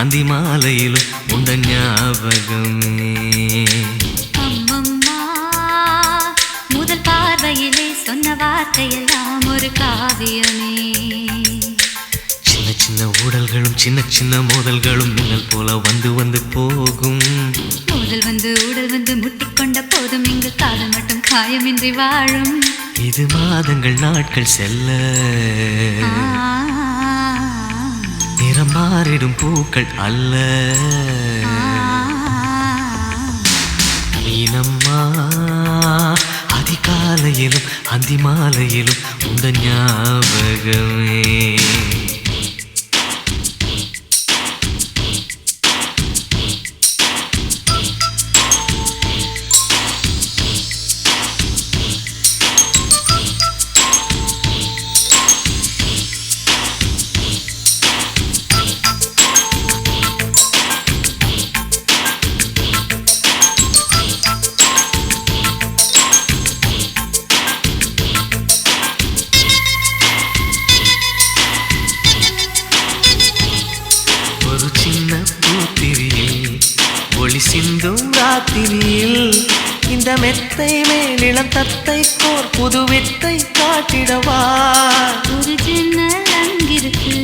அந்தி மாலையிலும் உண்ட ஞாபகமே. அம்மம்மா முதல் பார்வையிலே சொன்ன வார்த்தையெல்லாம் ஒரு காவியமே. சின்ன சின்ன ஊடல்களும் சின்ன சின்ன மோதல்களும் மின்னல் போல வந்து வந்து போகும். முதல் வந்து உடல் வந்து முட்டிக்கொண்ட போதும் இங்கு காதல் மட்டும் காயமின்றி வாழும். இது மாதங்கள் நாட்கள் செல்ல நிறம் மாறிடும் பூக்கள் அல்ல. மீனம்மா அதிகாலையிலும் அந்தி மாலையிலும் உந்த ஞாபகமே. ஒளி சிந்தும் ராத்திரியில் இந்த மெத்தை மேலிளம் தத்தை கோர் புது வித்தை காட்டிடவா. ஒரு ஜன்னல் அங்கிருக்கு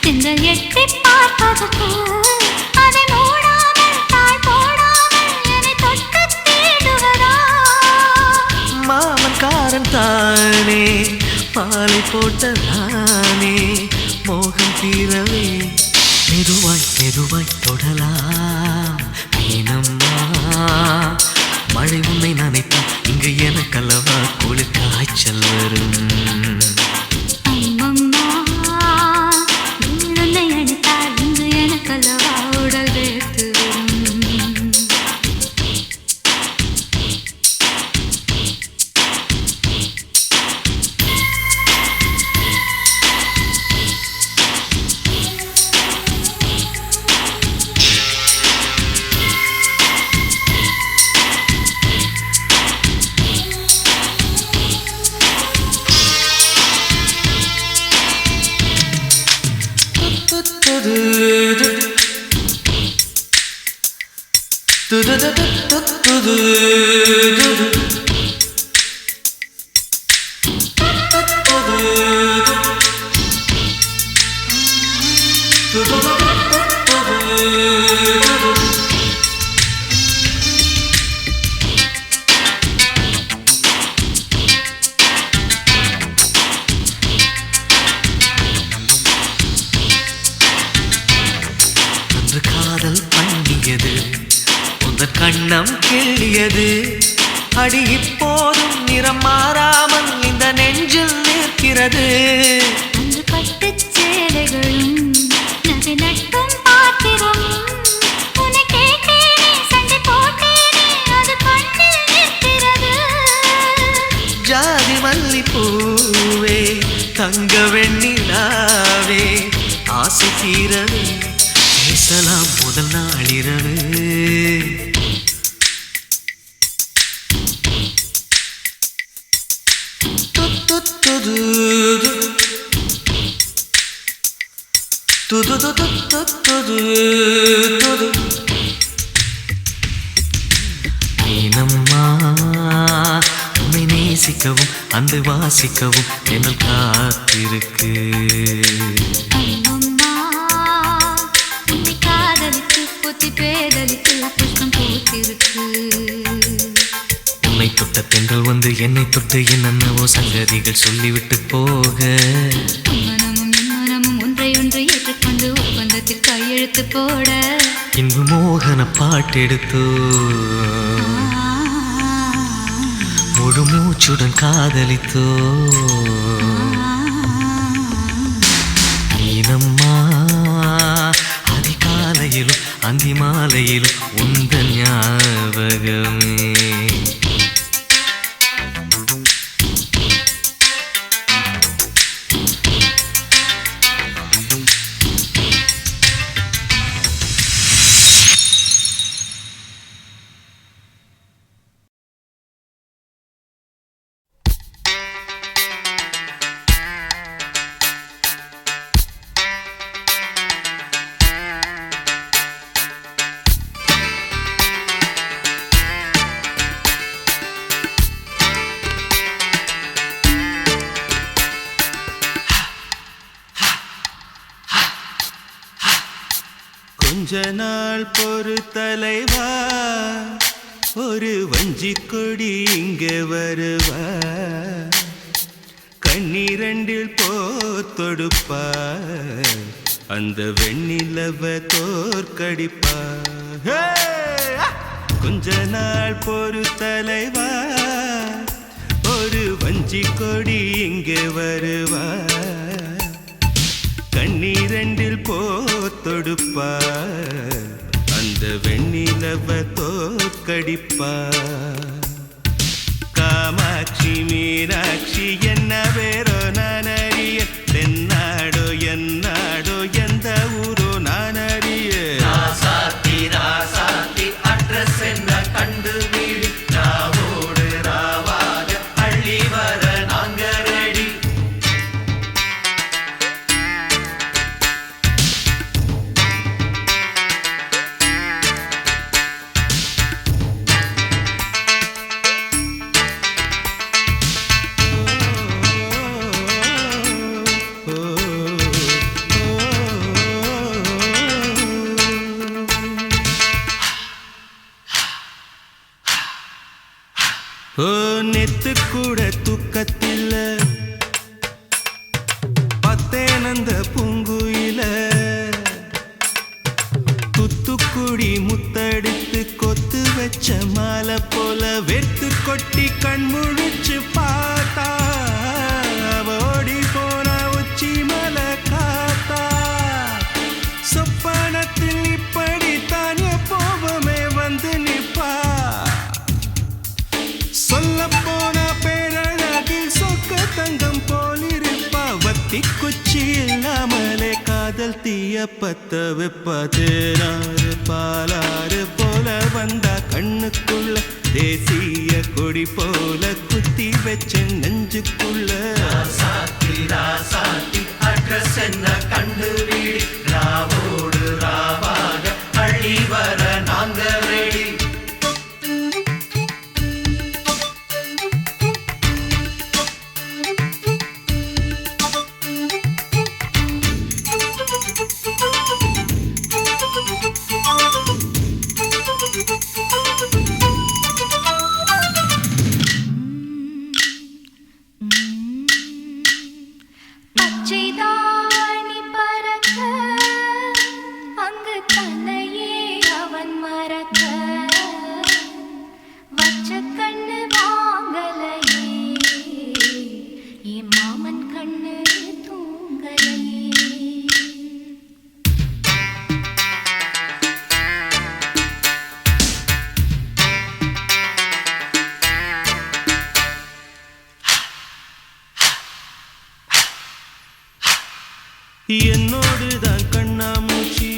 திங்கள் எட்டி பார்ப்பதற்கு. அதை மூடாமல் தாழ் போடாமல் என்னை தொட்டு தேடுவதா. மாமன்காரன் தானே மாலை போட்ட நானே மோகம் தீரவே மெதுவாய் மெதுவாய் தொடலாம். மீனம்மா மழை உன்னை நினைத்தால் இங்கு எனக்கல்லவா குளிர் காய்ச்சல் வரும். அம்மம்மா உன்னை அணித்தால் இங்கு எனக்கல்லவா உடல் வேர்த்து வரும். அன்று காதல் பண்ணியது உந்தன் கண்ணம் கிள்ளியது. அடி இப்போதும் நிறம் மாறாமல் இந்த நெஞ்சில் நிற்கிறது. அன்று பட்டுச் சேலைகளும் நகை நட்டும் பாத்திரம். உன்னை கேட்டேனே சண்டை போட்டேனே அது கண்ணில் நிற்கிறது. ஜாதி மல்லி பூவே தங்க வெண்ணிலாவே ஆசை தீரவே பேசலாம் முதல் நாளிரவு. மீனம்மா உன்னை நேசிக்கவும் அந்த வாசிக்கவும் என்னல் காத்திருக்கு. அம்மம்மா உன்னை காதலித்து பொத்தி பேதலித்து புஷ்பம் பூத்திருக்கு. உன்னை தொட்ட தென்றல் வந்து என்னை தொட்டு என்னென்னவோ சங்கதிகள் சொல்லிவிட்டு போக. மனமும் என் மனமும் ஒன்றை ஒன்று ஏற்றுக்கொண்டு ஒப்பந்தத்தில் கையெழுத்து போட. இன்பு மோகன பாட்டெடுத்தோ முழு மூச்சுடன் காதலித்தோ. மீனம்மா அதிகாலையிலும் அந்தி மாலையிலும் உந்த ஞாபகமே. கொஞ்ச நாள் பொறு தலைவா, ஒரு வஞ்சி கொடி இங்கே வருவா, கண்ணீரண்டில் போத்தொடுப்பா, அந்த வெண்ணிலவ தோற்கடிப்பா. கொஞ்ச நாள் பொறு தலைவா, ஒரு வஞ்சி கொடி இங்கே வருவா, கண்ணீரண்டில் போத்தொடுப்பா, அந்த வெண்ணிலவ தோற்கடிப்பா. காமாட்சி மீனாட்சி என்ன வேறோ நான் அறிய, தென்னாடோ என்னாடோ எந்த ஊரோ நான் அறிய. ராசாத்தி ராசாத்தி அட்ரஸ் என்ன கண்டு வீடு, ராவோடு ராவாக அள்ளி வர நாங்க ரெடி. நெத்து கூட தூக்கத்தில்ல, பத்தேனந்த பூங்குயில, துத்துக்குடி முத்தடித்து கொத்து வச்ச மாலை போல வெத்து கொட்டி கண்முழிச்சு பார்த்தா, ஓடி போன உச்சி மலை காத்தா. சொப்பனத்தில் இப்படித்தான் எப்போவுமே வந்து நிப்பா, சொல்ல போன பேரழகில் சொக்க தங்கம் போலிருப்பா. வத்தி குச்சி இல்லாமலே காதல் தீய பத்த வெப்பா. தேனாறு பாலாறு போல வந்தா கண்ணுக்குள்ள, தேசிய கொடி போல குத்தி வச்ச நெஞ்சுக்குள்ள. ராசாத்தி ராசாத்தி அட்ரஸ் என்ன கண்டு வீடு, ராவோடு ராவாக அள்ளி வர நாங்க ரெடி. பச்சைதாணி பறக்க, அங்கு தன்னையே அவன் மறக்க, வச்ச கண்ணு வாங்கலையே, என் மாமன் கண்ணு தூங்கலையே. என்னோடுதான் கண்ணாமூச்சி,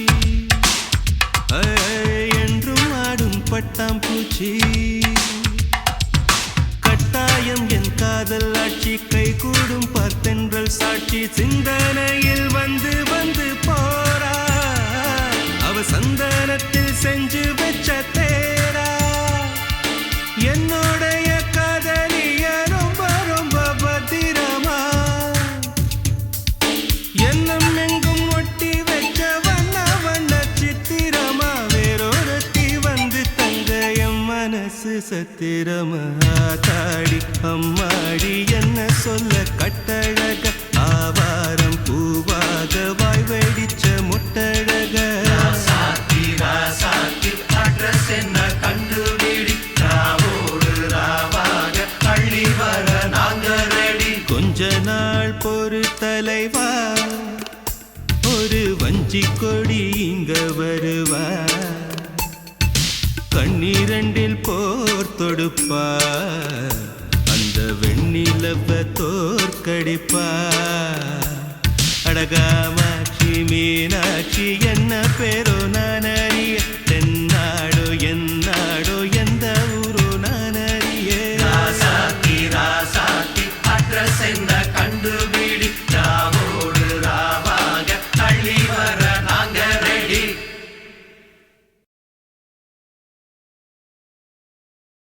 என்றும் ஆடும் பட்டாம்பூச்சி. கட்டாயம் என் காதல் ஆட்சி, கை கூடும் பார்த்தென்றல் சாட்சி. சிந்தனையில் வந்து வந்து போரா, அவ சந்தனத்தில் செஞ்சு வச்ச தேரா. என்னுடைய காதலிய ரொம்ப ரொம்ப பத்திரமா, எண்ணம் எங்கும் ஒட்டி வச்ச வண்ண வண்ண சித்திரமா. வேறொருத்தி வந்து தங்க என் மனசு சத்திரமா. தாடி அம்மாடி என்ன சொல்ல கட்டழக, ஆவாரம் பூவாக வாய் வெடிச்ச முட்டழக. ராசாத்தி ராசாத்தி அட்ரஸ் என்ன கண்டு வீடி, ராவோடு ராவாக அள்ளி வர நாங்க ரெடி. கொஞ்ச நாள் பொறு தலைவா, ஒரு வஞ்சி கொடி இங்க வருவா, கண்ணீரண்டில் போர் தொடுப்பா, அந்த வெண்ணிலவ தோற்கடிப்பா. அடகாமாட்சி மீனாட்சி என்ன பேரோ நான் அறிய, தென்னாடோ என்னாடோ எந்த ஊரோ நான் அறிய. ராசாத்தி ராசாத்தி அட்ரஸ் என்ன